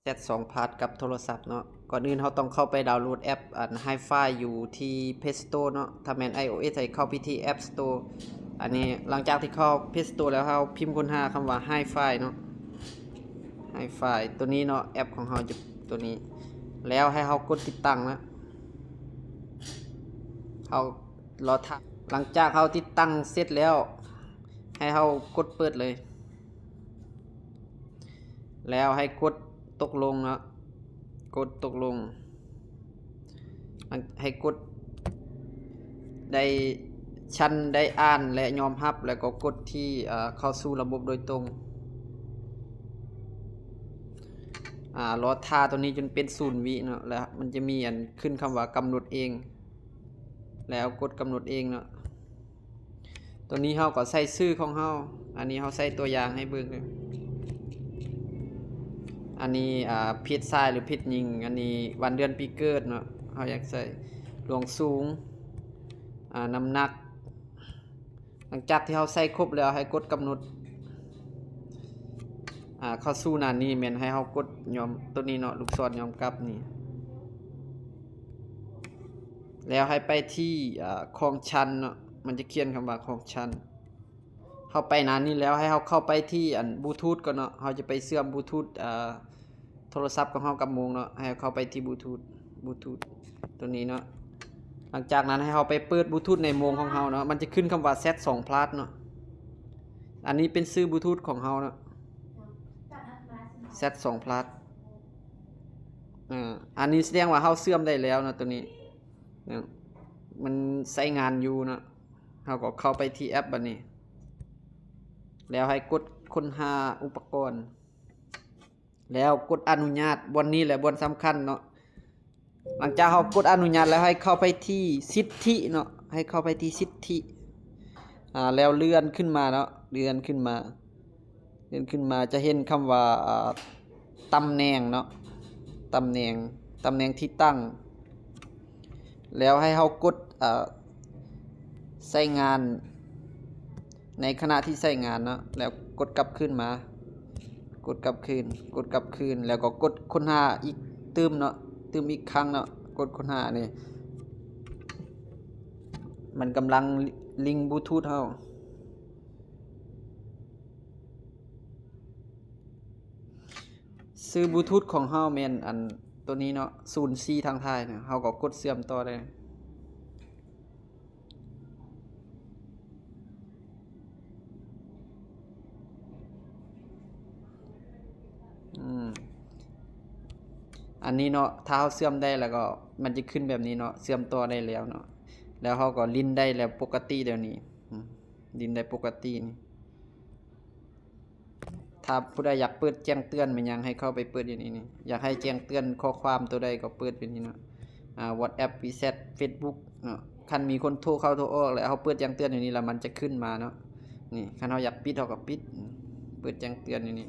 แชท2พาร์ทกับโทรศัพท์เนาะก่อนอื่นเราต้องเข้าไปดาวน์โหลดแอปHi-Fi อยู่ที่ Play Store เนาะถ้าแม่น iOS ให้เข้าไปที่ App Store อันนี้หลังจากที่เข้า Play Store แล้วเราพิมพ์ค้นหาคำว่า Hi-Fi เนาะ Hi-Fi ตัวนี้เนาะแอปของเราจะตัวนี้แล้วให้เรากดติดตั้งนะเรารอทักหลังจากเราติดตั้งเสร็จแล้วให้เรากดเปิดเลยแล้วให้กดตกลงนะกดตกลงให้กดได้ชั้นได้อ่านและยอมรับแล้วก็กดที่เข้าสู่ระบบโดยตรงรอท่าตัวนี้จนเป็น0 วิเนาะแล้วมันจะมีอันขึ้นคำว่ากำหนดเองแล้วกดกำหนดเองเนาะตัวนี้เราก็ใส่ชื่อของเราอันนี้เราใส่ตัวอย่างให้เบิ่งเลยอันนี้เพศชายหรือเพศหญิงอันนี้วันเดือนปีเกิดเนาะเราอยากใส่หลวงสูงน้ำหนักหลังจากที่เราใส่ครบแล้วให้กดกำหนดเข้าสู่หน้านี้แม่นให้เรากดยอมตัวนี้เนาะลูกศรยอมกลับนี่แล้วให้ไปที่คลองชันเนาะมันจะเขียนคำว่าคลองชันเข้าไปหน้านี้แล้วให้เราเข้าไปที่บลูทูธก่อนเนาะเราจะไปเชื่อมบลูทูธโทรศัพท์ของเรากับโมงเนาะให้เข้าไปที่บลูทูธตัวนี้เนาะหลังจากนั้นให้เราไปเปิดบลูทูธในโมงของเราเนาะมันจะขึ้นคำว่า Z2 Plus เนาะอันนี้เป็นชื่อบลูทูธของเราเนาะ Z2 Plus อันนี้แสดงว่าเราเชื่อมได้แล้วนะตัวนี้มันใช้งานอยู่นะเราก็เข้าไปที่แอปบัดนี้แล้วให้กดค้นหาอุปกรณ์แล้วกดอนุญาตบนนี้แหละบนสำคัญเนาะหลังจากเรากดอนุญาตแล้วให้เข้าไปที่สิทธิเนาะให้เข้าไปที่สิทธิแล้วเลื่อนขึ้นมาเนาะเลื่อนขึ้นมาจะเห็นคำว่าตำแหน่งเนาะตำแหน่งที่ตั้งแล้วให้เรากดใช้งานในขณะที่ใช้งานเนาะแล้วกดกลับขึ้นมากดกลับคืนแล้วก็กดค้นหาอีกตืมเนาะตืมอีกครั้งเนาะกดค้นหานี่มันกำลังลิงก์บลูทูธเฮาซื้อบลูทูธของเฮาแม่นอันตัวนี้เนาะ04ทางท้ายเนี่ยเฮาก็กดเชื่อมต่อได้อันนี้เนาะถ้าเฮาเชื่อมได้แล้วก็มันจะขึ้นแบบนี้เนาะเชื่อมต่อได้แล้วเนาะแล้วเฮาก็ลิ้นได้แล้วปกติเดี๋ยวนี้ลิ้นได้ปกตินี่ถ้าผู้ใดอยากเปิดแจ้งเตือนมันยังให้เข้าไปเปิดอย่างนี้นี่อยากให้แจ้งเตือนข้อความตัวใดก็เปิดเป็นนี้เนาะWhatsApp WeChat Facebook เนาะคันมีคนโทรเข้าโทรออกแล้วเฮาเปิดแจ้งเตือนอย่างนี้แล้วมันจะขึ้นมาเนาะนี่คันเฮาอยากปิดเฮาก็ปิดเปิดแจ้งเตือนอย่างนี้